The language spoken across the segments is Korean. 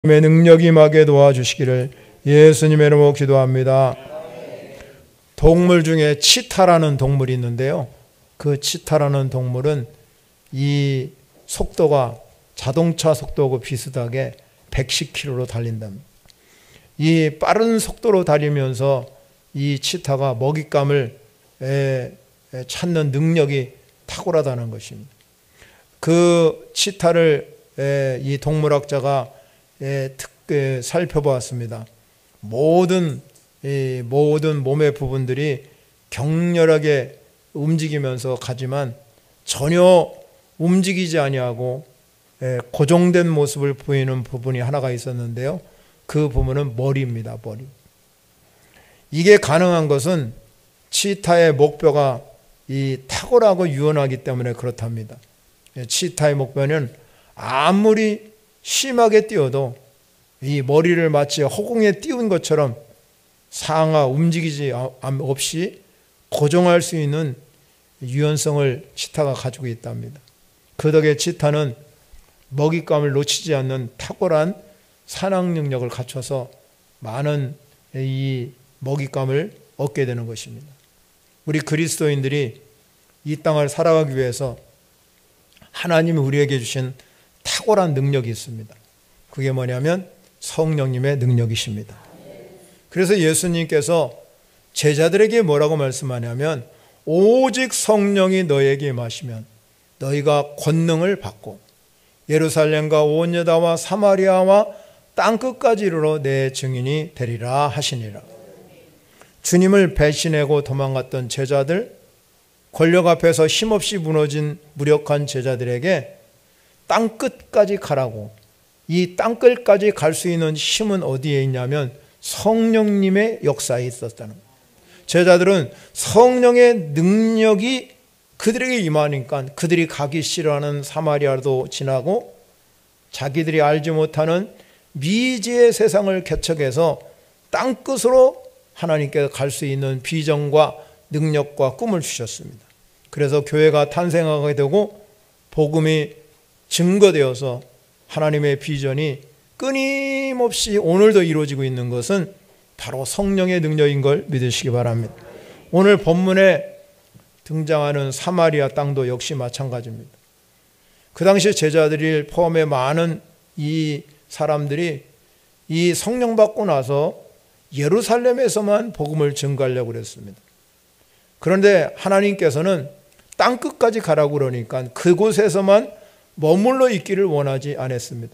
하나님의 능력이 임하게 도와주시기를 예수님의 이름으로 기도합니다. 동물 중에 치타라는 동물이 있는데요, 그 치타라는 동물은 이 속도가 자동차 속도하고 비슷하게 110km로 달린답니다. 이 빠른 속도로 달리면서 이 치타가 먹잇감을 찾는 능력이 탁월하다는 것입니다. 그 치타를 이 동물학자가 살펴보았습니다. 모든 몸의 부분들이 격렬하게 움직이면서 가지만 전혀 움직이지 아니하고 고정된 모습을 보이는 부분이 하나가 있었는데요, 그 부분은 머리입니다. 머리. 이게 가능한 것은 치타의 목뼈가 탁월하고 유연하기 때문에 그렇답니다. 치타의 목뼈는 아무리 심하게 띄워도 이 머리를 마치 허공에 띄운 것처럼 상하 움직이지 없이 고정할 수 있는 유연성을 치타가 가지고 있답니다. 그 덕에 치타는 먹잇감을 놓치지 않는 탁월한 사냥 능력을 갖춰서 많은 이 먹잇감을 얻게 되는 것입니다. 우리 그리스도인들이 이 땅을 살아가기 위해서 하나님이 우리에게 주신 탁월한 능력이 있습니다. 그게 뭐냐면 성령님의 능력이십니다. 그래서 예수님께서 제자들에게 뭐라고 말씀하냐면, 오직 성령이 너에게 임하시면 너희가 권능을 받고 예루살렘과 온 유다와 사마리아와 땅끝까지 이르러 내 증인이 되리라 하시니라. 주님을 배신하고 도망갔던 제자들, 권력 앞에서 힘없이 무너진 무력한 제자들에게 땅끝까지 가라고, 이 땅끝까지 갈 수 있는 힘은 어디에 있냐면 성령님의 역사에 있었다는 거예요. 제자들은 성령의 능력이 그들에게 임하니까 그들이 가기 싫어하는 사마리아도 지나고 자기들이 알지 못하는 미지의 세상을 개척해서 땅끝으로 하나님께 갈 수 있는 비전과 능력과 꿈을 주셨습니다. 그래서 교회가 탄생하게 되고 복음이 증거되어서 하나님의 비전이 끊임없이 오늘도 이루어지고 있는 것은 바로 성령의 능력인 걸 믿으시기 바랍니다. 오늘 본문에 등장하는 사마리아 땅도 역시 마찬가지입니다. 그 당시 제자들이 포함해 많은 이 사람들이 이 성령 받고 나서 예루살렘에서만 복음을 증거하려고 그랬습니다. 그런데 하나님께서는 땅끝까지 가라고 그러니까 그곳에서만 머물러 있기를 원하지 않았습니다.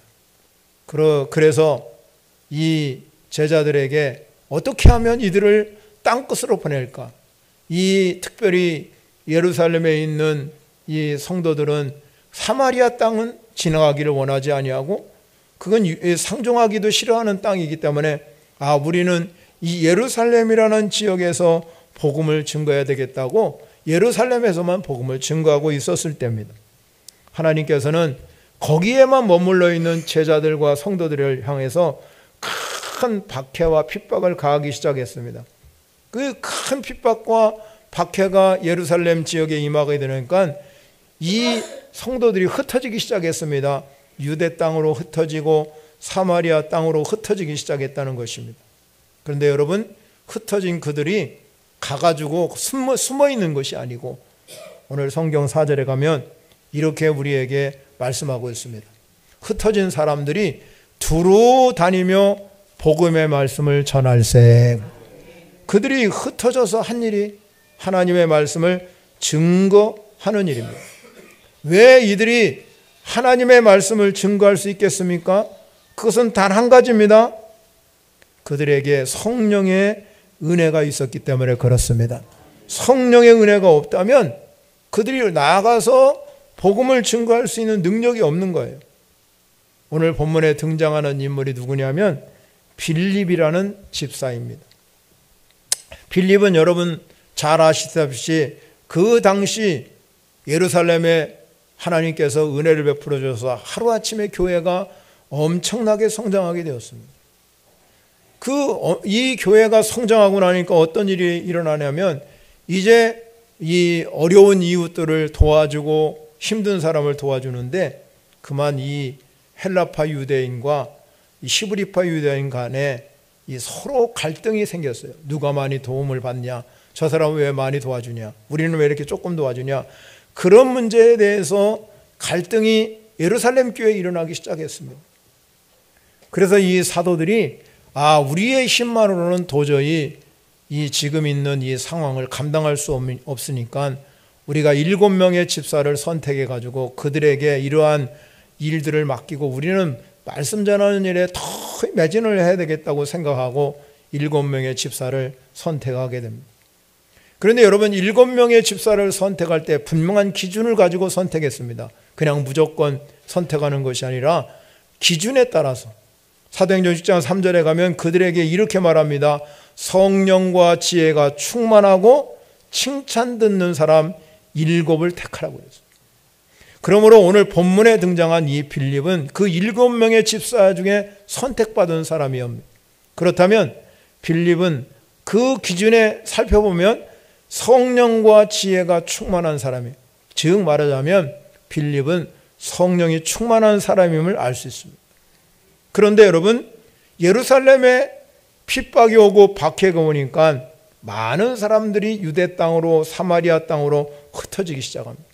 그래서 이 제자들에게 어떻게 하면 이들을 땅끝으로 보낼까? 이 특별히 예루살렘에 있는 이 성도들은 사마리아 땅은 지나가기를 원하지 아니하고 그건 상종하기도 싫어하는 땅이기 때문에 우리는 이 예루살렘이라는 지역에서 복음을 증거해야 되겠다고 예루살렘에서만 복음을 증거하고 있었을 때입니다. 하나님께서는 거기에만 머물러 있는 제자들과 성도들을 향해서 큰 박해와 핍박을 가하기 시작했습니다. 그 큰 핍박과 박해가 예루살렘 지역에 임하게 되니까 이 성도들이 흩어지기 시작했습니다. 유대 땅으로 흩어지고 사마리아 땅으로 흩어지기 시작했다는 것입니다. 그런데 여러분, 흩어진 그들이 가가지고 숨어 있는 것이 아니고 오늘 성경 4절에 가면 이렇게 우리에게 말씀하고 있습니다. 흩어진 사람들이 두루 다니며 복음의 말씀을 전할세. 그들이 흩어져서 한 일이 하나님의 말씀을 증거하는 일입니다. 왜 이들이 하나님의 말씀을 증거할 수 있겠습니까? 그것은 단 한 가지입니다. 그들에게 성령의 은혜가 있었기 때문에 그렇습니다. 성령의 은혜가 없다면 그들이 나아가서 복음을 증거할 수 있는 능력이 없는 거예요. 오늘 본문에 등장하는 인물이 누구냐면 빌립이라는 집사입니다. 빌립은 여러분 잘 아시다시피 그 당시 예루살렘에 하나님께서 은혜를 베풀어 줘서 하루아침에 교회가 엄청나게 성장하게 되었습니다. 이 교회가 성장하고 나니까 어떤 일이 일어나냐면 이제 이 어려운 이웃들을 도와주고 힘든 사람을 도와주는데 그만 이 헬라파 유대인과 이 히브리파 유대인 간에 이 서로 갈등이 생겼어요. 누가 많이 도움을 받냐? 저 사람은 왜 많이 도와주냐? 우리는 왜 이렇게 조금 도와주냐? 그런 문제에 대해서 갈등이 예루살렘 교회에 일어나기 시작했습니다. 그래서 이 사도들이 우리의 힘만으로는 도저히 이 지금 있는 이 상황을 감당할 수 없으니까 우리가 7명의 집사를 선택해 가지고 그들에게 이러한 일들을 맡기고 우리는 말씀 전하는 일에 더 매진을 해야 되겠다고 생각하고 7명의 집사를 선택하게 됩니다. 그런데 여러분, 7명의 집사를 선택할 때 분명한 기준을 가지고 선택했습니다. 그냥 무조건 선택하는 것이 아니라 기준에 따라서. 사도행전 6장 3절에 가면 그들에게 이렇게 말합니다. 성령과 지혜가 충만하고 칭찬 듣는 사람 7을 택하라고 했어요. 그러므로 오늘 본문에 등장한 이 빌립은 그 7명의 집사 중에 선택받은 사람이옵니다. 그렇다면 빌립은 그 기준에 살펴보면 성령과 지혜가 충만한 사람이에요. 즉 말하자면 빌립은 성령이 충만한 사람임을 알 수 있습니다. 그런데 여러분, 예루살렘에 핍박이 오고 박해가 오니까 많은 사람들이 유대 땅으로 사마리아 땅으로 흩어지기 시작합니다.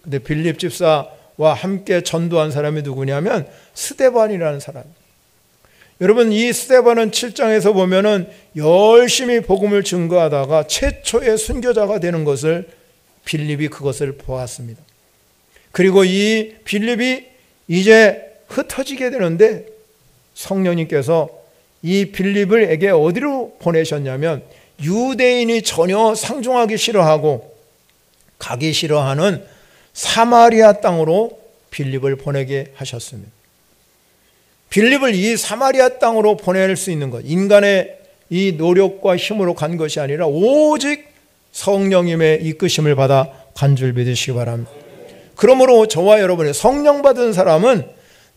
근데 빌립 집사와 함께 전도한 사람이 누구냐면 스데반이라는 사람입니다. 여러분, 이 스데반은 7장에서 보면은 열심히 복음을 증거하다가 최초의 순교자가 되는 것을 빌립이 그것을 보았습니다. 그리고 이 빌립이 이제 흩어지게 되는데 성령님께서 이 빌립을에게 어디로 보내셨냐면 유대인이 전혀 상종하기 싫어하고 가기 싫어하는 사마리아 땅으로 빌립을 보내게 하셨습니다. 빌립을 이 사마리아 땅으로 보낼 수 있는 것, 인간의 이 노력과 힘으로 간 것이 아니라 오직 성령님의 이끄심을 받아 간 줄 믿으시기 바랍니다. 그러므로 저와 여러분의 성령 받은 사람은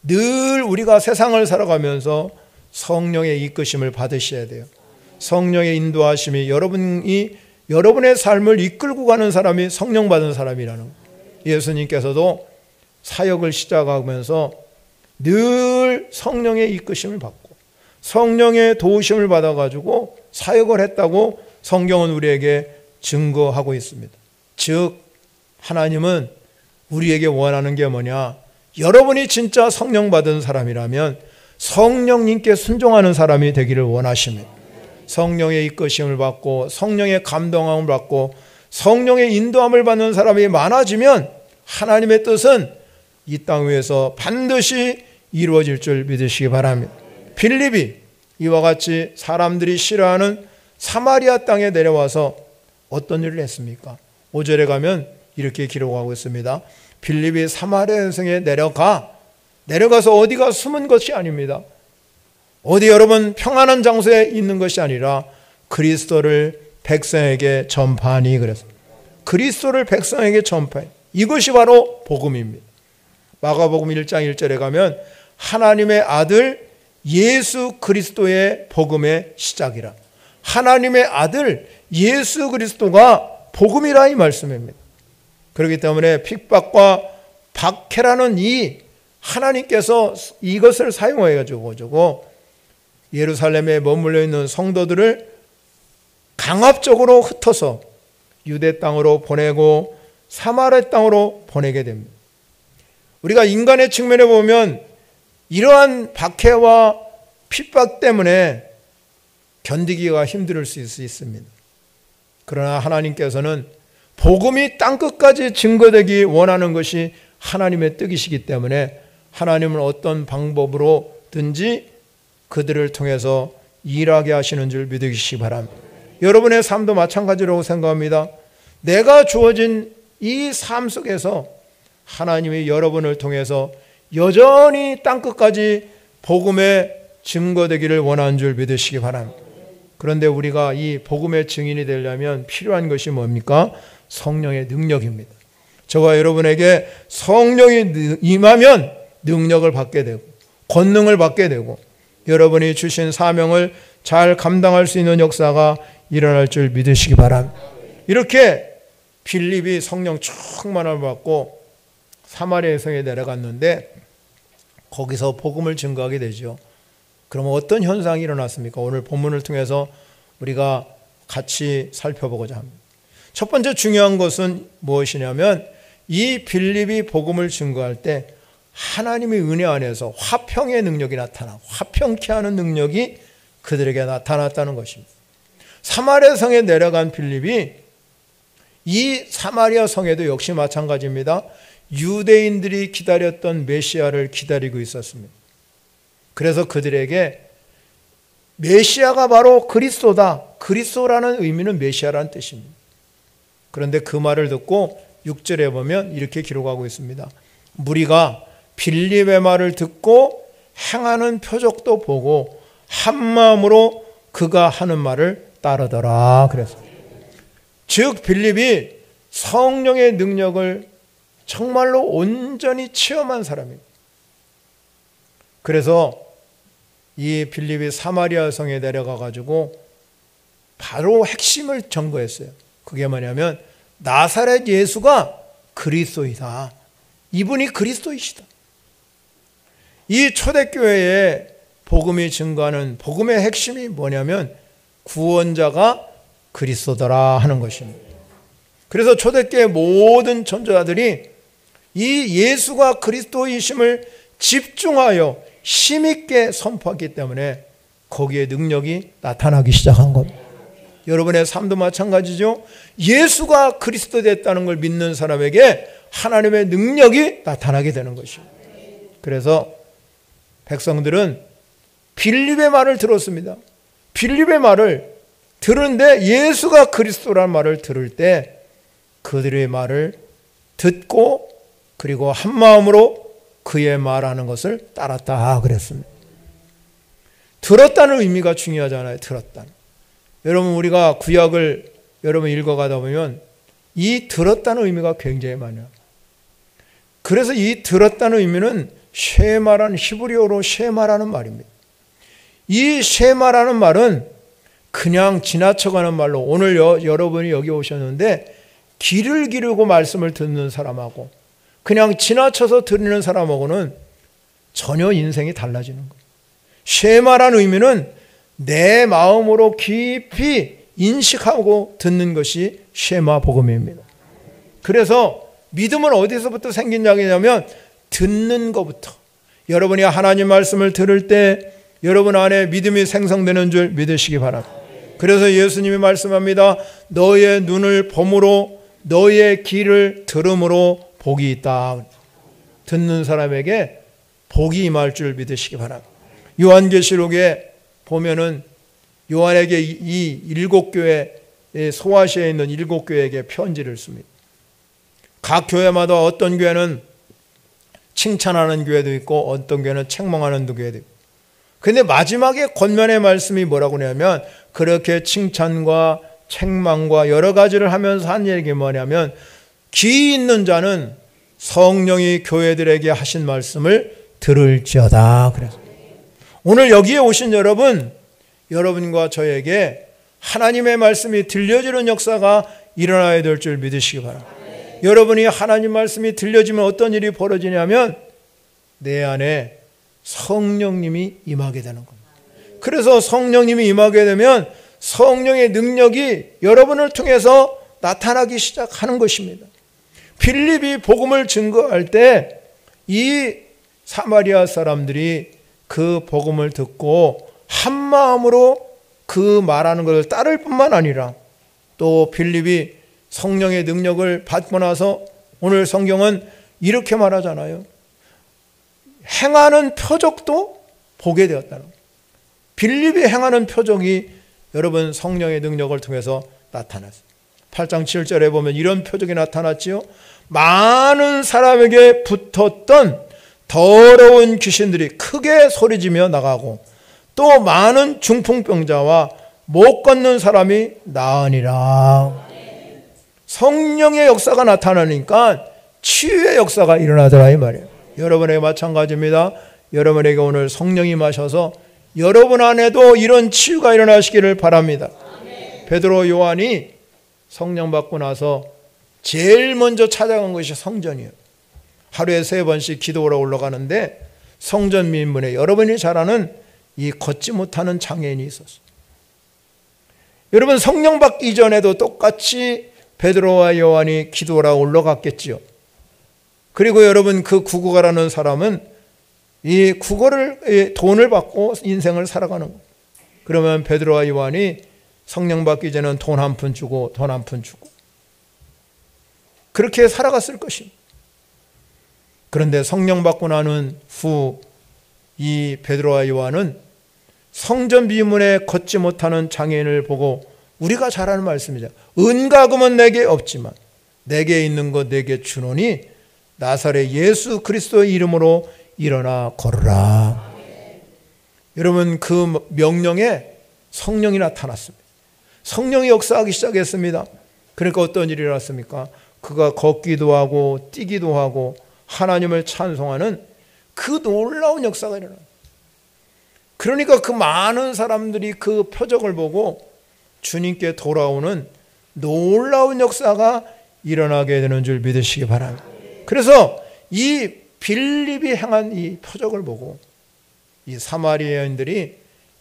늘 우리가 세상을 살아가면서 성령의 이끄심을 받으셔야 돼요. 성령의 인도하심이 여러분의 삶을 이끌고 가는 사람이 성령 받은 사람이라는 거예요. 예수님께서도 사역을 시작하면서 늘 성령의 이끄심을 받고 성령의 도우심을 받아가지고 사역을 했다고 성경은 우리에게 증거하고 있습니다. 즉 하나님은 우리에게 원하는 게 뭐냐? 여러분이 진짜 성령 받은 사람이라면 성령님께 순종하는 사람이 되기를 원하십니다. 성령의 이끄심을 받고 성령의 감동함을 받고 성령의 인도함을 받는 사람이 많아지면 하나님의 뜻은 이 땅 위에서 반드시 이루어질 줄 믿으시기 바랍니다. 빌립이 이와 같이 사람들이 싫어하는 사마리아 땅에 내려와서 어떤 일을 했습니까? 5절에 가면 이렇게 기록하고 있습니다. 빌립이 사마리아 성에 내려가서 어디가 숨은 것이 아닙니다. 어디 여러분 평안한 장소에 있는 것이 아니라 그리스도를 백성에게 전파하니 그랬습니다. 그리스도를 백성에게 전파해. 이것이 바로 복음입니다. 마가복음 1장 1절에 가면 하나님의 아들 예수 그리스도의 복음의 시작이라. 하나님의 아들 예수 그리스도가 복음이라 이 말씀입니다. 그렇기 때문에 핍박과 박해라는 이 하나님께서 이것을 사용해 가지고 예루살렘에 머물러 있는 성도들을 강압적으로 흩어서 유대 땅으로 보내고 사마리아 땅으로 보내게 됩니다. 우리가 인간의 측면에 보면 이러한 박해와 핍박 때문에 견디기가 힘들 수 있습니다. 그러나 하나님께서는 복음이 땅끝까지 증거되기 원하는 것이 하나님의 뜻이시기 때문에 하나님은 어떤 방법으로든지 그들을 통해서 일하게 하시는 줄 믿으시기 바랍니다. 여러분의 삶도 마찬가지라고 생각합니다. 내가 주어진 이 삶 속에서 하나님이 여러분을 통해서 여전히 땅끝까지 복음의 증거되기를 원하는 줄 믿으시기 바랍니다. 그런데 우리가 이 복음의 증인이 되려면 필요한 것이 뭡니까? 성령의 능력입니다. 저와 여러분에게 성령이 임하면 능력을 받게 되고 권능을 받게 되고 여러분이 주신 사명을 잘 감당할 수 있는 역사가 일어날 줄 믿으시기 바랍니다. 이렇게 빌립이 성령 충만함을 받고 사마리아 성에 내려갔는데 거기서 복음을 증거하게 되죠. 그러면 어떤 현상이 일어났습니까? 오늘 본문을 통해서 우리가 같이 살펴보고자 합니다. 첫 번째 중요한 것은 무엇이냐면 이 빌립이 복음을 증거할 때 하나님의 은혜 안에서 화평의 능력이 나타나 화평케 하는 능력이 그들에게 나타났다는 것입니다. 사마리아 성에 내려간 빌립이 이 사마리아 성에도 역시 마찬가지입니다. 유대인들이 기다렸던 메시아를 기다리고 있었습니다. 그래서 그들에게 메시아가 바로 그리스도다. 그리스도라는 의미는 메시아라는 뜻입니다. 그런데 그 말을 듣고 6절에 보면 이렇게 기록하고 있습니다. 무리가 빌립의 말을 듣고 행하는 표적도 보고 한 마음으로 그가 하는 말을 따르더라. 그래서 즉 빌립이 성령의 능력을 정말로 온전히 체험한 사람입니다. 그래서 이 빌립이 사마리아 성에 내려가 가지고 바로 핵심을 전거했어요. 그게 뭐냐면 나사렛 예수가 그리스도이다. 이분이 그리스도이시다. 이 초대교회에 복음이 증거하는 복음의 핵심이 뭐냐면 구원자가 그리스도더라 하는 것입니다. 그래서 초대교회 모든 전도자들이 이 예수가 그리스도이심을 집중하여 힘있게 선포했기 때문에 거기에 능력이 나타나기 시작한 겁니다. 여러분의 삶도 마찬가지죠. 예수가 그리스도 됐다는 걸 믿는 사람에게 하나님의 능력이 나타나게 되는 것입니다. 그래서 백성들은 빌립의 말을 들었습니다. 빌립의 말을 들은데 예수가 그리스도라는 말을 들을 때 그들의 말을 듣고 그리고 한 마음으로 그의 말하는 것을 따랐다 그랬습니다. 들었다는 의미가 중요하잖아요. 들었다는. 여러분 우리가 구약을 여러분 읽어가다 보면 이 들었다는 의미가 굉장히 많아요. 그래서 이 들었다는 의미는 쉐마라는 히브리어로 쉐마라는 말입니다. 이 쉐마라는 말은 그냥 지나쳐가는 말로 오늘 여러분이 여기 오셨는데 귀를 기르고 말씀을 듣는 사람하고 그냥 지나쳐서 들리는 사람하고는 전혀 인생이 달라지는 거예요. 쉐마라는 의미는 내 마음으로 깊이 인식하고 듣는 것이 쉐마 복음입니다. 그래서 믿음은 어디서부터 생긴 이야기냐면 듣는 것부터. 여러분이 하나님 말씀을 들을 때 여러분 안에 믿음이 생성되는 줄 믿으시기 바랍니다. 그래서 예수님이 말씀합니다. 너의 눈을 봄으로 너의 귀를 들음으로 복이 있다. 듣는 사람에게 복이 임할 줄 믿으시기 바랍니다. 요한계시록에 보면은 요한에게 이 7교회 소아시아에 있는 7교회에게 편지를 씁니다. 각 교회마다 어떤 교회는 칭찬하는 교회도 있고 어떤 교회는 책망하는 교회도 있고. 그런데 마지막에 권면의 말씀이 뭐라고 하냐면 그렇게 칭찬과 책망과 여러 가지를 하면서 한 얘기 뭐냐면 귀 있는 자는 성령이 교회들에게 하신 말씀을 들을지어다. 그래서 오늘 여기에 오신 여러분과 저에게 하나님의 말씀이 들려지는 역사가 일어나야 될 줄 믿으시기 바랍니다. 여러분이 하나님 말씀이 들려지면 어떤 일이 벌어지냐면 내 안에 성령님이 임하게 되는 겁니다. 그래서 성령님이 임하게 되면 성령의 능력이 여러분을 통해서 나타나기 시작하는 것입니다. 빌립이 복음을 증거할 때 이 사마리아 사람들이 그 복음을 듣고 한 마음으로 그 말하는 것을 따를 뿐만 아니라 또 빌립이 성령의 능력을 받고 나서 오늘 성경은 이렇게 말하잖아요. 행하는 표적도 보게 되었다는 거예요. 빌립이 행하는 표적이 여러분 성령의 능력을 통해서 나타났어요. 8장 7절에 보면 이런 표적이 나타났지요. 많은 사람에게 붙었던 더러운 귀신들이 크게 소리지며 나가고 또 많은 중풍병자와 못 걷는 사람이 나으니라. 성령의 역사가 나타나니까 치유의 역사가 일어나더라 이 말이에요. 여러분에게 마찬가지입니다. 여러분에게 오늘 성령이 임하셔서 여러분 안에도 이런 치유가 일어나시기를 바랍니다. 베드로 요한이 성령 받고 나서 제일 먼저 찾아간 것이 성전이에요. 하루에 3번씩 기도하러 올라가는데 성전 미문에 여러분이 잘 아는 이 걷지 못하는 장애인이 있었어요. 여러분, 성령 받기 이전에도 똑같이 베드로와 요한이 기도하러 올라갔겠지요. 그리고 여러분, 그 구거라는 사람은 이 구거를 돈을 받고 인생을 살아가는 거예요. 그러면 베드로와 요한이 성령 받기 전에는 돈 한 푼 주고 돈 한 푼 주고 그렇게 살아갔을 것입니다. 그런데 성령 받고 나는 후 이 베드로와 요한은 성전 비문에 걷지 못하는 장애인을 보고 우리가 잘 아는 말씀이죠. 은과 금은 내게 없지만 내게 있는 것 내게 주노니 나사렛 예수 그리스도의 이름으로 일어나 걸으라. 여러분, 그 명령에 성령이 나타났습니다. 성령이 역사하기 시작했습니다. 그러니까 어떤 일이 일어났습니까? 그가 걷기도 하고 뛰기도 하고 하나님을 찬송하는 그 놀라운 역사가 일어납니다. 그러니까 그 많은 사람들이 그 표적을 보고 주님께 돌아오는 놀라운 역사가 일어나게 되는 줄 믿으시기 바랍니다. 그래서 이 빌립이 행한 이 표적을 보고 이 사마리아인들이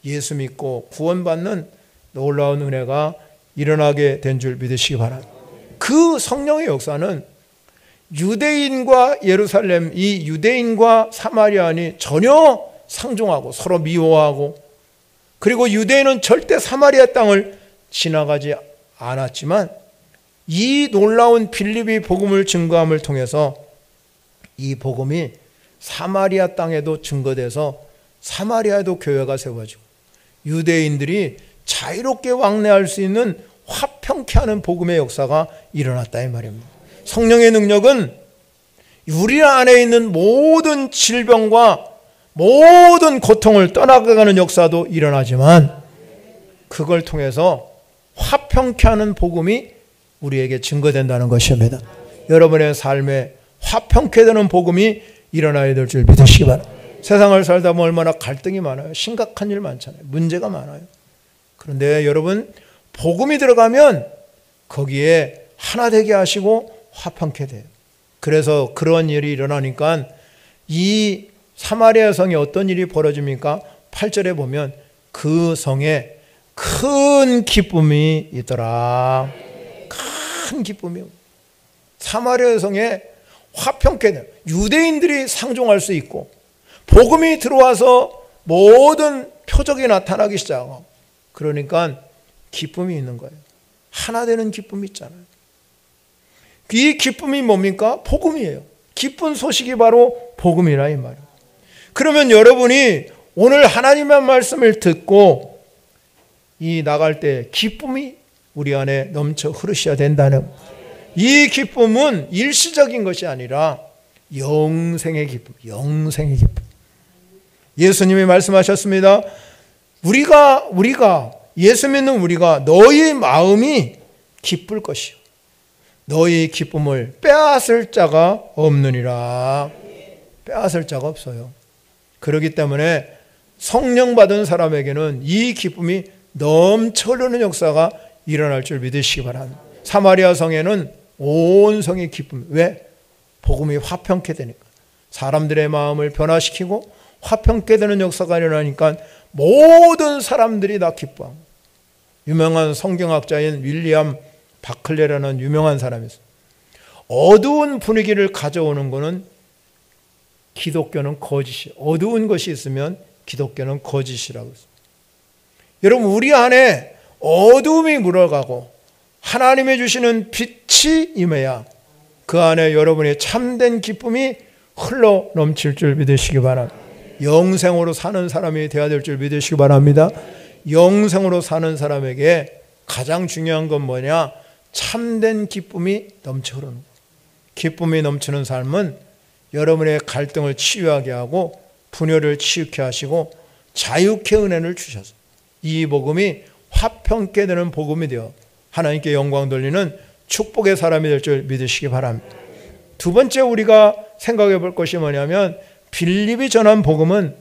예수 믿고 구원받는 놀라운 은혜가 일어나게 된 줄 믿으시기 바랍니다. 그 성령의 역사는 유대인과 예루살렘, 이 유대인과 사마리아인이 전혀 상종하고 서로 미워하고, 그리고 유대인은 절대 사마리아 땅을 지나가지 않았지만 이 놀라운 빌립이 복음을 증거함을 통해서 이 복음이 사마리아 땅에도 증거돼서 사마리아에도 교회가 세워지고 유대인들이 자유롭게 왕래할 수 있는 화평케 하는 복음의 역사가 일어났다 이 말입니다. 성령의 능력은 우리 안에 있는 모든 질병과 모든 고통을 떠나가는 역사도 일어나지만 그걸 통해서 화평케 하는 복음이 우리에게 증거된다는 것입니다. 여러분의 삶에 화평케 되는 복음이 일어나야 될 줄 믿으시기 바랍니다. 세상을 살다 보면 얼마나 갈등이 많아요. 심각한 일 많잖아요. 문제가 많아요. 그런데 여러분, 복음이 들어가면 거기에 하나 되게 하시고 화평케 돼요. 그래서 그런 일이 일어나니까 이 사마리아 성에 어떤 일이 벌어집니까? 8절에 보면 그 성에 큰 기쁨이 있더라. 큰 기쁨이요. 사마리아 성에 화평케 돼요. 유대인들이 상종할 수 있고 복음이 들어와서 모든 표적이 나타나기 시작하고, 그러니까 기쁨이 있는 거예요. 하나 되는 기쁨이 있잖아요. 이 기쁨이 뭡니까? 복음이에요. 기쁜 소식이 바로 복음이라 이 말이에요. 그러면 여러분이 오늘 하나님의 말씀을 듣고 이 나갈 때 기쁨이 우리 안에 넘쳐 흐르셔야 된다는, 이 기쁨은 일시적인 것이 아니라 영생의 기쁨, 영생의 기쁨. 예수님이 말씀하셨습니다. 우리가 예수 믿는 우리가 너희 마음이 기쁠 것이요 너희 기쁨을 빼앗을 자가 없느니라. 빼앗을 자가 없어요. 그렇기 때문에 성령 받은 사람에게는 이 기쁨이 넘쳐 흐르는 역사가 일어날 줄 믿으시기 바랍니다. 사마리아 성에는 온 성의 기쁨. 왜? 복음이 화평케 되니까. 사람들의 마음을 변화시키고 화평케 되는 역사가 일어나니까 모든 사람들이 다 기뻐합니다. 유명한 성경학자인 윌리엄 바클레라는 유명한 사람이 있어요. 어두운 분위기를 가져오는 것은 기독교는 거짓이에요. 어두운 것이 있으면 기독교는 거짓이라고 했어요. 여러분, 우리 안에 어두움이 물어가고 하나님이 주시는 빛이 임해야 그 안에 여러분의 참된 기쁨이 흘러 넘칠 줄 믿으시기 바랍니다. 영생으로 사는 사람이 되어야 될 줄 믿으시기 바랍니다. 영생으로 사는 사람에게 가장 중요한 건 뭐냐? 참된 기쁨이 넘쳐 흐르는 거예요. 기쁨이 넘치는 삶은 여러분의 갈등을 치유하게 하고 분열을 치유케 하시고 자유케 은혜를 주셔서 이 복음이 화평케 되는 복음이 되어 하나님께 영광 돌리는 축복의 사람이 될 줄 믿으시기 바랍니다. 두 번째 우리가 생각해 볼 것이 뭐냐면 빌립이 전한 복음은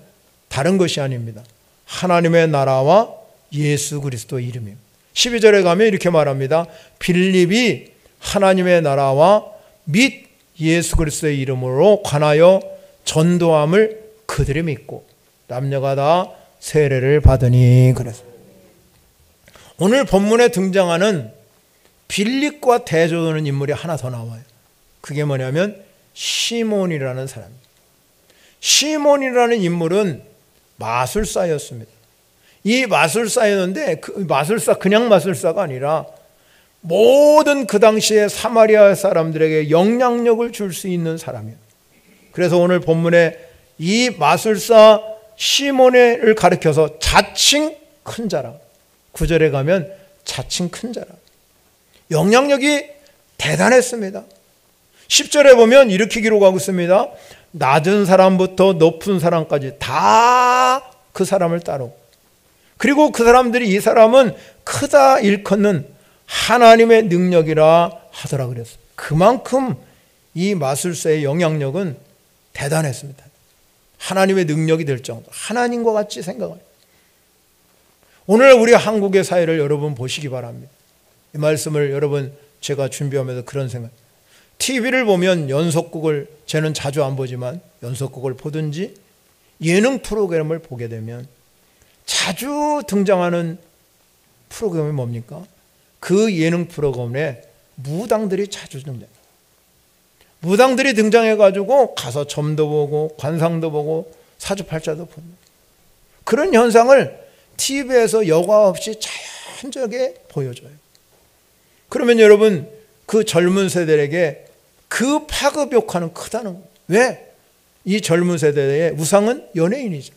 다른 것이 아닙니다. 하나님의 나라와 예수 그리스도 이름입니다. 12절에 가면 이렇게 말합니다. 빌립이 하나님의 나라와 및 예수 그리스도의 이름으로 관하여 전도함을 그들이 믿고 남녀가 다 세례를 받으니. 그래서 오늘 본문에 등장하는 빌립과 대조되는 인물이 하나 더 나와요. 그게 뭐냐면 시몬이라는 사람입니다. 시몬이라는 인물은 마술사였습니다. 이 마술사였는데 그 마술사 그냥 마술사가 아니라 모든 그 당시에 사마리아 사람들에게 영향력을 줄 수 있는 사람이에요. 그래서 오늘 본문에 이 마술사 시몬을 가리켜서 자칭 큰 자라. 9절에 가면 자칭 큰 자라. 영향력이 대단했습니다. 10절에 보면 이렇게 기록하고 있습니다. 낮은 사람부터 높은 사람까지 다 그 사람을 따르고, 그리고 그 사람들이 이 사람은 크다 일컫는 하나님의 능력이라 하더라 그랬어요. 그만큼 이 마술사의 영향력은 대단했습니다. 하나님의 능력이 될 정도, 하나님과 같이 생각해요. 오늘 우리 한국의 사회를 여러분 보시기 바랍니다. 이 말씀을 여러분 제가 준비하면서 그런 생각, TV를 보면 연속극을, 저는 자주 안 보지만 연속극을 보든지 예능 프로그램을 보게 되면 자주 등장하는 프로그램이 뭡니까? 그 예능 프로그램에 무당들이 자주 등장해요. 무당들이 등장해가지고 가서 점도 보고 관상도 보고 사주팔자도 보고, 그런 현상을 TV에서 여과 없이 자연스럽게 보여줘요. 그러면 여러분 그 젊은 세대에게 그 파급 효과는 크다는 거예요. 왜? 이 젊은 세대의 우상은 연예인이죠.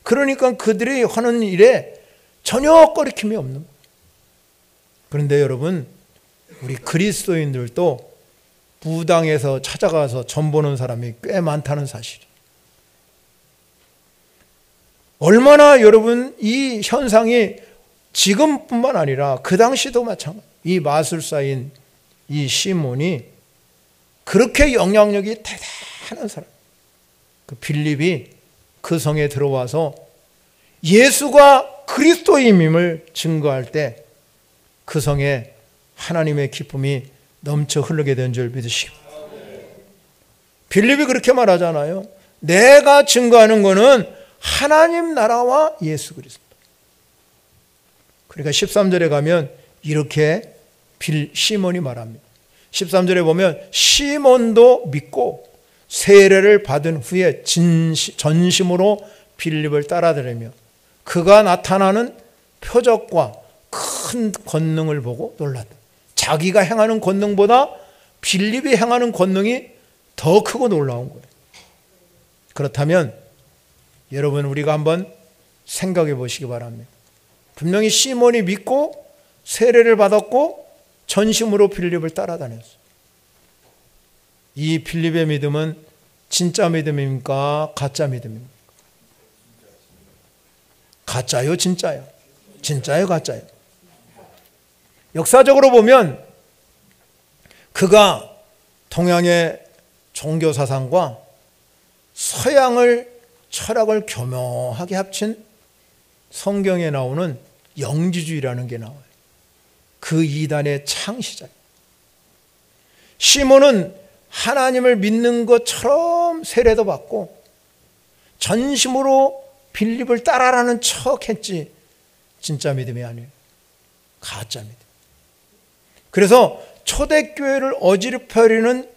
그러니까 그들이 하는 일에 전혀 꺼리낌이 없는 거예요. 그런데 여러분, 우리 그리스도인들도 무당에서 찾아가서 점 보는 사람이 꽤 많다는 사실이에요. 얼마나 여러분 이 현상이 지금뿐만 아니라 그 당시도 마찬가지예요. 이 마술사인 이 시몬이 그렇게 영향력이 대단한 사람, 그 빌립이 그 성에 들어와서 예수가 그리스도임을 증거할 때 그 성에 하나님의 기쁨이 넘쳐 흐르게 된 줄 믿으시고, 빌립이 그렇게 말하잖아요. 내가 증거하는 것은 하나님 나라와 예수 그리스도. 그러니까 13절에 가면 이렇게 시몬이 말합니다. 13절에 보면 시몬도 믿고 세례를 받은 후에 전심으로 빌립을 따라들으며 그가 나타나는 표적과 큰 권능을 보고 놀랐다. 자기가 행하는 권능보다 빌립이 행하는 권능이 더 크고 놀라운 거예요. 그렇다면 여러분, 우리가 한번 생각해 보시기 바랍니다. 분명히 시몬이 믿고 세례를 받았고 전심으로 빌립을 따라다녔어요. 이 빌립의 믿음은 진짜 믿음입니까? 가짜 믿음입니까? 가짜요, 진짜요? 진짜요, 가짜요? 역사적으로 보면 그가 동양의 종교 사상과 서양을 철학을 교묘하게 합친 성경에 나오는 영지주의라는 게 나와요. 그 이단의 창시자예요. 시몬은 하나님을 믿는 것처럼 세례도 받고 전심으로 빌립을 따라라는 척 했지 진짜 믿음이 아니에요. 가짜 믿음. 그래서 초대교회를 어지럽혀리는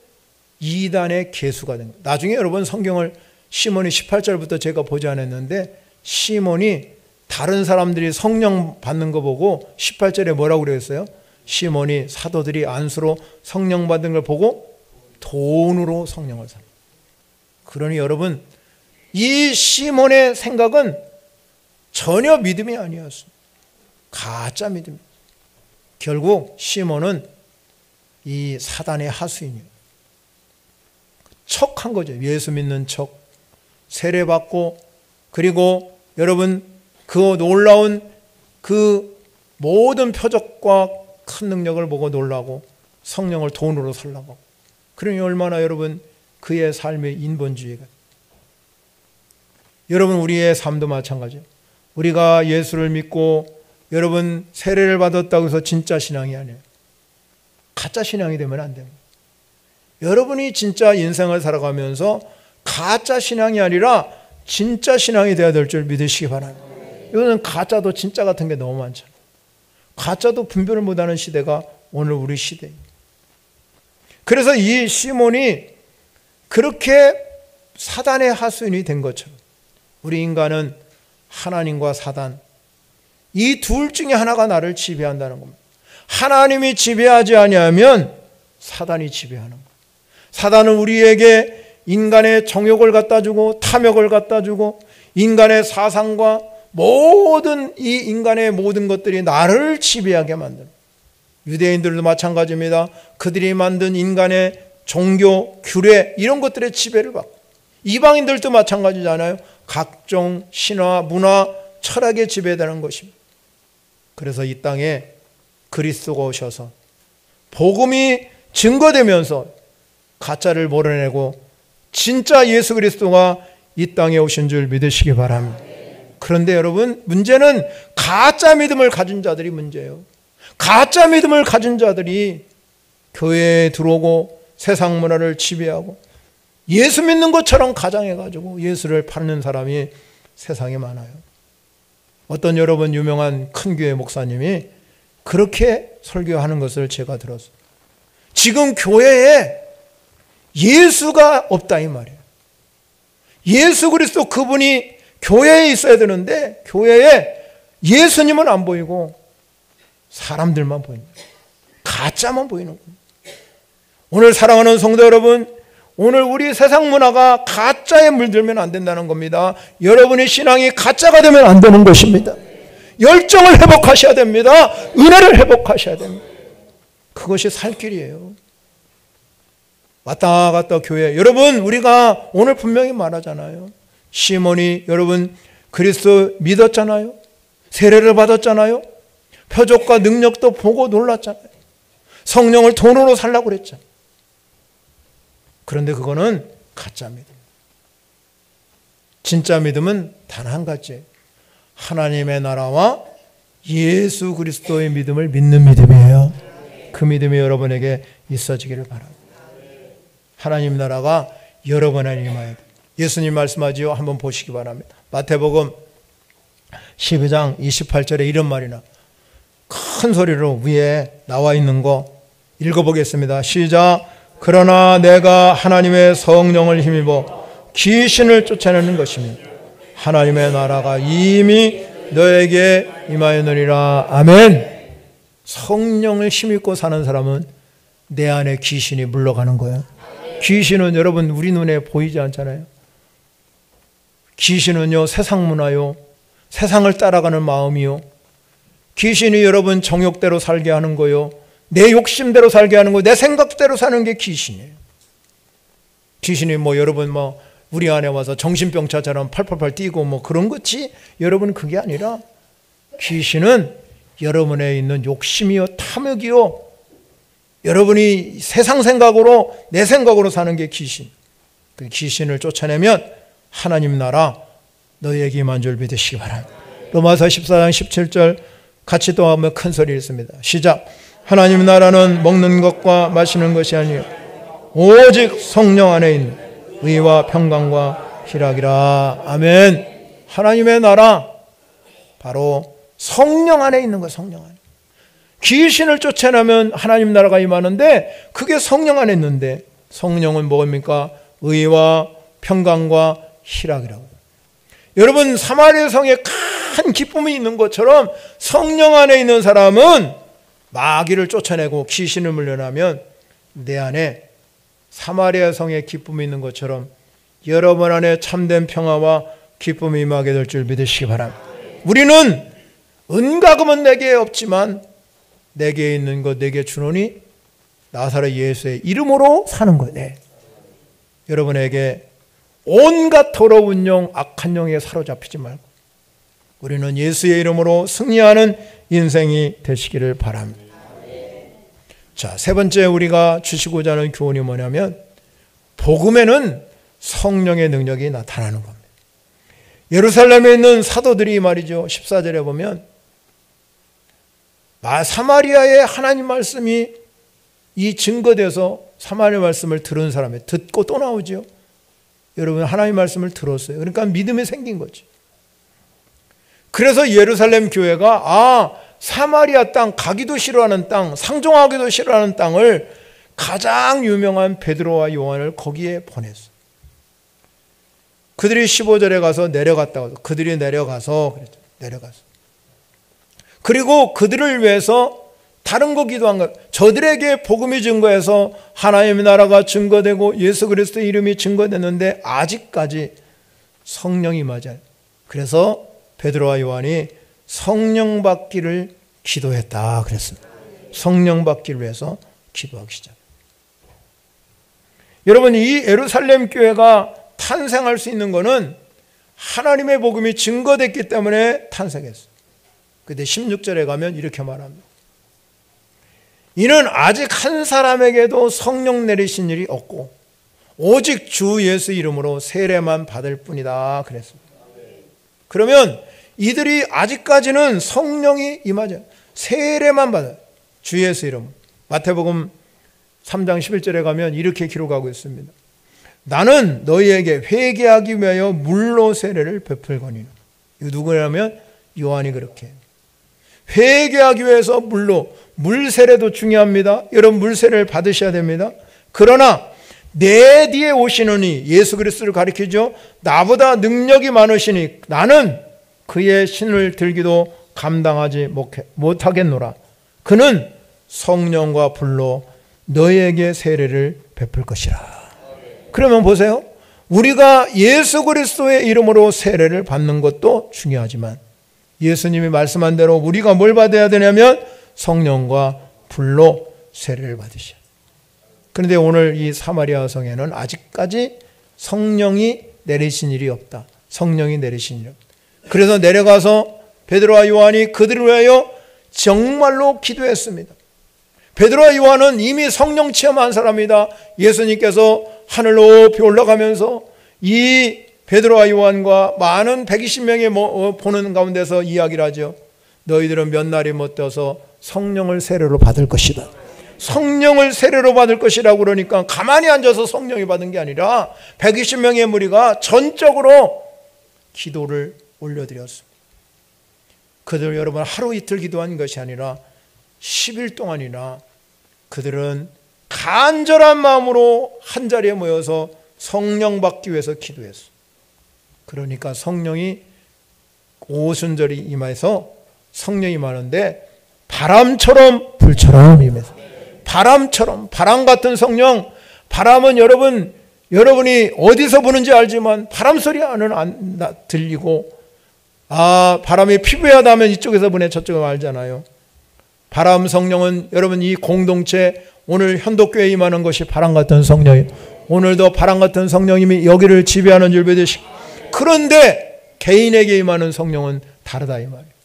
이단의 개수가 된 거예요. 나중에 여러분 성경을 시몬이 18절부터 제가 보지 않았는데 시몬이 다른 사람들이 성령 받는 거 보고 18절에 뭐라고 그랬어요? 시몬이 사도들이 안수로 성령 받은 걸 보고 돈으로 성령을 삽니다. 그러니 여러분, 이 시몬의 생각은 전혀 믿음이 아니었습니다. 가짜 믿음입니다. 결국 시몬은 이 사단의 하수인이에요. 척한 거죠. 예수 믿는 척, 세례받고, 그리고 여러분 그 놀라운 그 모든 표적과 큰 능력을 보고 놀라고 성령을 돈으로 살라고. 그러니 얼마나 여러분 그의 삶의 인본주의가. 여러분 우리의 삶도 마찬가지예요. 우리가 예수를 믿고 여러분 세례를 받았다고 해서 진짜 신앙이 아니에요. 가짜 신앙이 되면 안 됩니다. 여러분이 진짜 인생을 살아가면서 가짜 신앙이 아니라 진짜 신앙이 되어야 될 줄 믿으시기 바랍니다. 이거는 가짜도 진짜 같은 게 너무 많잖아요. 가짜도 분별을 못하는 시대가 오늘 우리 시대입니다. 그래서 이 시몬이 그렇게 사단의 하수인이 된 것처럼 우리 인간은 하나님과 사단, 이 둘 중에 하나가 나를 지배한다는 겁니다. 하나님이 지배하지 아니하면 사단이 지배하는 거예요. 사단은 우리에게 인간의 정욕을 갖다 주고 탐욕을 갖다 주고 인간의 사상과 모든 이 인간의 모든 것들이 나를 지배하게 만드는, 유대인들도 마찬가지입니다. 그들이 만든 인간의 종교, 규례 이런 것들의 지배를 받고, 이방인들도 마찬가지잖아요. 각종 신화, 문화, 철학에 지배되는 것입니다. 그래서 이 땅에 그리스도가 오셔서 복음이 증거되면서 가짜를 몰아내고 진짜 예수 그리스도가 이 땅에 오신 줄 믿으시기 바랍니다. 그런데 여러분, 문제는 가짜 믿음을 가진 자들이 문제예요. 가짜 믿음을 가진 자들이 교회에 들어오고 세상 문화를 지배하고 예수 믿는 것처럼 가장해가지고 예수를 팔는 사람이 세상에 많아요. 어떤 여러분 유명한 큰 교회 목사님이 그렇게 설교하는 것을 제가 들었어요. 지금 교회에 예수가 없다 이 말이에요. 예수 그리스도 그분이 교회에 있어야 되는데 교회에 예수님은 안 보이고 사람들만 보입니다. 가짜만 보이는 거예요. 오늘 사랑하는 성도 여러분, 오늘 우리 세상 문화가 가짜에 물들면 안 된다는 겁니다. 여러분의 신앙이 가짜가 되면 안 되는 것입니다. 열정을 회복하셔야 됩니다. 은혜를 회복하셔야 됩니다. 그것이 살 길이에요. 왔다 갔다 교회. 여러분, 우리가 오늘 분명히 말하잖아요. 시몬이 여러분 그리스도 믿었잖아요. 세례를 받았잖아요. 표적과 능력도 보고 놀랐잖아요. 성령을 돈으로 살라고 그랬잖아요. 그런데 그거는 가짜 믿음. 진짜 믿음은 단 한 가지예요. 하나님의 나라와 예수 그리스도의 믿음을 믿는 믿음이에요. 그 믿음이 여러분에게 있어지기를 바랍니다. 하나님 나라가 여러분 안에 임하여야 돼요. 예수님 말씀하지요. 한번 보시기 바랍니다. 마태복음 12장 28절에 이런 말이나 큰 소리로 위에 나와 있는 거 읽어보겠습니다. 시작. 그러나 내가 하나님의 성령을 힘입어 귀신을 쫓아내는 것이니 하나님의 나라가 이미 너에게 임하였느니라. 아멘. 성령을 힘입고 사는 사람은 내 안에 귀신이 물러가는 거예요. 귀신은 여러분 우리 눈에 보이지 않잖아요. 귀신은요 세상 문화요, 세상을 따라가는 마음이요, 귀신이 여러분 정욕대로 살게 하는 거요, 내 욕심대로 살게 하는 거, 내 생각대로 사는 게 귀신이에요. 귀신이 뭐 여러분 뭐 우리 안에 와서 정신병자처럼 팔팔팔 뛰고 뭐 그런 것이 여러분 그게 아니라 귀신은 여러분에 있는 욕심이요 탐욕이요, 여러분이 세상 생각으로 내 생각으로 사는 게 귀신. 그 귀신을 쫓아내면 하나님 나라 너희에게 임한 줄 믿으시기 바랍니다. 로마서 14장 17절 같이 또 한번 큰 소리 있습니다. 시작. 하나님 나라는 먹는 것과 마시는 것이 아니요 오직 성령 안에 있는 의와 평강과 희락이라. 아멘. 하나님의 나라 바로 성령 안에 있는 거예요. 성령 안에. 귀신을 쫓아내면 하나님 나라가 임하는데 그게 성령 안에 있는데, 성령은 뭡니까? 의와 평강과 희락이라고. 여러분 사마리아 성에 큰 기쁨이 있는 것처럼 성령 안에 있는 사람은 마귀를 쫓아내고 귀신을 물려나면 내 안에 사마리아 성에 기쁨이 있는 것처럼 여러분 안에 참된 평화와 기쁨이 임하게 될 줄 믿으시기 바랍니다. 우리는 은가금은 내게 없지만 내게 있는 것 내게 주노니 나사렛 예수의 이름으로 사는 거예요. 네. 여러분에게 온갖 더러운 영, 악한 영에 사로잡히지 말고 우리는 예수의 이름으로 승리하는 인생이 되시기를 바랍니다. 자, 세 번째 우리가 주시고자 하는 교훈이 뭐냐면 복음에는 성령의 능력이 나타나는 겁니다. 예루살렘에 있는 사도들이 말이죠. 14절에 보면 사마리아의 하나님 말씀이 이 증거돼서 사마리아 말씀을 들은 사람이 듣고 또 나오죠. 여러분 하나님의 말씀을 들었어요. 그러니까 믿음이 생긴 거죠. 그래서 예루살렘 교회가 사마리아 땅, 가기도 싫어하는 땅, 상종하기도 싫어하는 땅을 가장 유명한 베드로와 요한을 거기에 보냈어요. 그들이 15절에 가서 내려갔다고, 그들이 내려가서 그랬죠. 내려가서. 그리고 그들을 위해서 다른 거 기도한 것, 저들에게 복음이 증거해서 하나님의 나라가 증거되고 예수 그리스도의 이름이 증거됐는데 아직까지 성령이 맞아요. 그래서 베드로와 요한이 성령 받기를 기도했다 그랬습니다. 성령 받기를 위해서 기도하기 시작. 여러분, 이 예루살렘 교회가 탄생할 수 있는 것은 하나님의 복음이 증거됐기 때문에 탄생했어요. 그런데 16절에 가면 이렇게 말합니다. 이는 아직 한 사람에게도 성령 내리신 일이 없고 오직 주 예수 이름으로 세례만 받을 뿐이다 그랬습니다. 그러면 이들이 아직까지는 성령이 임하죠. 세례만 받아요. 주 예수 이름. 마태복음 3장 11절에 가면 이렇게 기록하고 있습니다. 나는 너희에게 회개하기 위하여 물로 세례를 베풀거니와. 이거 누구냐면 요한이 그렇게 해요. 회개하기 위해서 물 세례도 중요합니다. 여러분 물 세례를 받으셔야 됩니다. 그러나 내 뒤에 오시느니, 예수 그리스도를 가리키죠. 나보다 능력이 많으시니 나는 그의 신을 들기도 감당하지 못하겠노라. 그는 성령과 불로 너희에게 세례를 베풀 것이라. 그러면 보세요. 우리가 예수 그리스도의 이름으로 세례를 받는 것도 중요하지만 예수님이 말씀한 대로 우리가 뭘 받아야 되냐면 성령과 불로 세례를 받으셔야. 그런데 오늘 이 사마리아 성에는 아직까지 성령이 내리신 일이 없다. 성령이 내리신 일이 없다. 그래서 내려가서 베드로와 요한이 그들을 위하여 정말로 기도했습니다. 베드로와 요한은 이미 성령 체험한 사람이다. 예수님께서 하늘 높이 올라가면서 이 베드로와 요한과 많은 120명의 보는 가운데서 이야기를 하죠. 너희들은 몇 날이 못 되어서 성령을 세례로 받을 것이다. 성령을 세례로 받을 것이라고 그러니까 가만히 앉아서 성령이 받은 게 아니라 120명의 무리가 전적으로 기도를 올려드렸습니다. 그들 여러분 하루 이틀 기도한 것이 아니라 10일 동안이나 그들은 간절한 마음으로 한자리에 모여서 성령 받기 위해서 기도했어요. 그러니까 성령이 오순절이 임해서 성령이 임하는데 바람처럼 불처럼 임해서, 바람처럼, 바람 같은 성령. 바람은 여러분이 어디서 부는지 알지만 바람 소리는 안 들리고, 바람이 피부에 닿으면 이쪽에서 부네 저쪽에 알잖아요. 바람 성령은 여러분 이 공동체, 오늘 현도교회에 임하는 것이 바람 같은 성령이에요. 오늘도 바람 같은 성령님이 여기를 지배하는 줄 믿으시고, 그런데 개인에게 임하는 성령은 다르다 이 말이에요.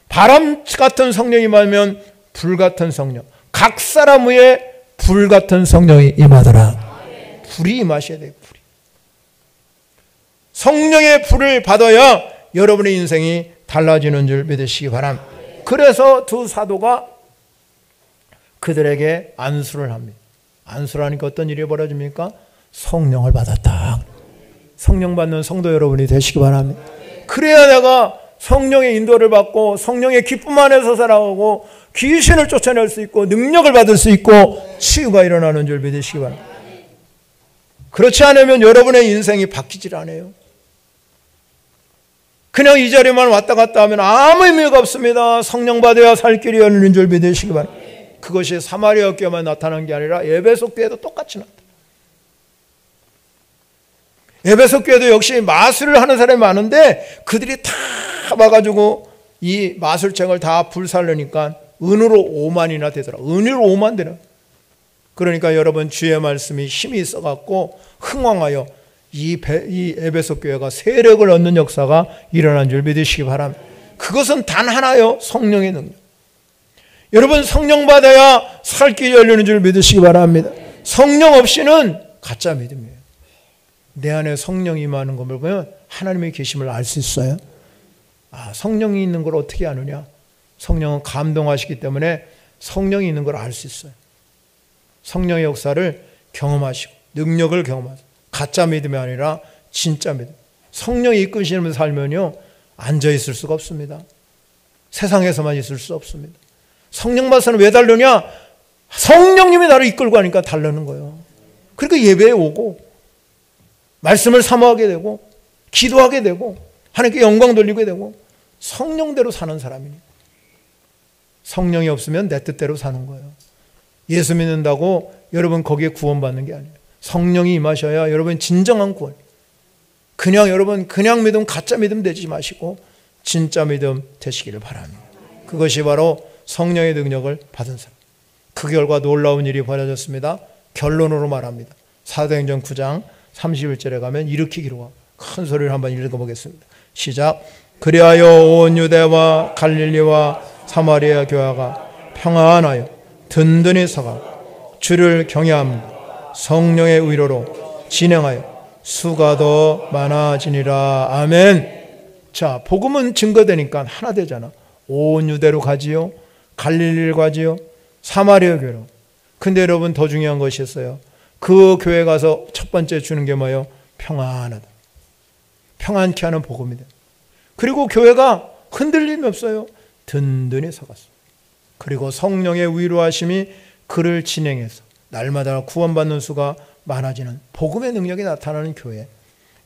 바람 같은 성령이 임하면 불 같은 성령, 각 사람 위에 불 같은 성령이 임하더라. 불이 임하셔야 돼요. 불이. 성령의 불을 받아야 여러분의 인생이 달라지는 줄 믿으시기 바랍니다. 그래서 두 사도가 그들에게 안수를 합니다. 안수를 하니까 어떤 일이 벌어집니까? 성령을 받았다. 성령 받는 성도 여러분이 되시기 바랍니다. 그래야 내가 성령의 인도를 받고 성령의 기쁨 안에서 살아가고 귀신을 쫓아낼 수 있고 능력을 받을 수 있고 치유가 일어나는 줄 믿으시기 바랍니다. 그렇지 않으면 여러분의 인생이 바뀌질 않아요. 그냥 이 자리만 왔다 갔다 하면 아무 의미가 없습니다. 성령 받아야 살 길이 열리는 줄 믿으시기 바랍니다. 그것이 사마리아 교회만 나타난 게 아니라 에베소 교회도 똑같이 나타나. 에베소 교회도 역시 마술을 하는 사람이 많은데 그들이 다 와가지고 이 마술책을 다 불살르니까 은으로 5만이나 되더라. 은으로 5만 되나. 그러니까 여러분 주의 말씀이 힘이 있어갖고 흥왕하여 이 에베소 교회가 세력을 얻는 역사가 일어난 줄 믿으시기 바랍니다. 그것은 단 하나요. 성령의 능력. 여러분 성령 받아야 살 길이 열리는 줄 믿으시기 바랍니다. 성령 없이는 가짜 믿음이에요. 내 안에 성령이 임하는 것을 보면 하나님의 계심을 알 수 있어요. 성령이 있는 걸 어떻게 아느냐? 성령은 감동하시기 때문에 성령이 있는 걸 알 수 있어요. 성령의 역사를 경험하시고 능력을 경험하시고 가짜 믿음이 아니라 진짜 믿음. 성령이 이끄시는 살면요, 앉아 있을 수가 없습니다. 세상에서만 있을 수 없습니다. 성령 받아서는 왜 다르냐? 성령님이 나를 이끌고 하니까 다르는 거예요. 그러니까 예배에 오고 말씀을 사모하게 되고 기도하게 되고 하나님께 영광 돌리게 되고 성령대로 사는 사람이니까. 성령이 없으면 내 뜻대로 사는 거예요. 예수 믿는다고 여러분 거기에 구원받는 게 아니에요. 성령이 임하셔야 여러분 진정한 구원. 여러분 그냥 믿음, 가짜 믿음 되지 마시고 진짜 믿음 되시기를 바랍니다. 그것이 바로 성령의 능력을 받은 사람. 그 결과 놀라운 일이 벌어졌습니다. 결론으로 말합니다. 사도행전 9장 31절에 가면 이렇게 기록하고, 큰 소리를 한번 읽어보겠습니다. 시작. 그리하여 온 유대와 갈릴리와 사마리아 교회가 평안하여 든든히 서가 주를 경외함과 성령의 의로로 진행하여 수가 더 많아지니라. 아멘. 자, 복음은 증거되니까 하나 되잖아. 온 유대로 가지요, 갈릴리로 가지요, 사마리아 교회로. 근데 여러분 더 중요한 것이 있어요. 그 교회 가서 첫 번째 주는 게 뭐예요? 평안하다. 평안케 하는 복음이다. 그리고 교회가 흔들림이 없어요. 든든히 서갔습니다. 그리고 성령의 위로하심이 그를 진행해서 날마다 구원받는 수가 많아지는 복음의 능력이 나타나는 교회.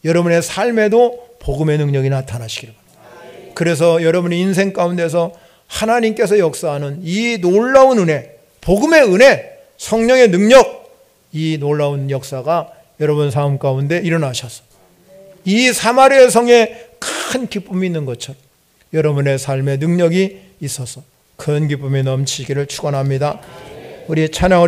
여러분의 삶에도 복음의 능력이 나타나시기를 바랍니다. 그래서 여러분의 인생 가운데서 하나님께서 역사하는 이 놀라운 은혜, 복음의 은혜, 성령의 능력, 이 놀라운 역사가 여러분 삶 가운데 일어나셔서 이 사마리아 성에 큰 기쁨이 있는 것처럼 여러분의 삶에 능력이 있어서 큰 기쁨이 넘치기를 축원합니다. 우리 찬양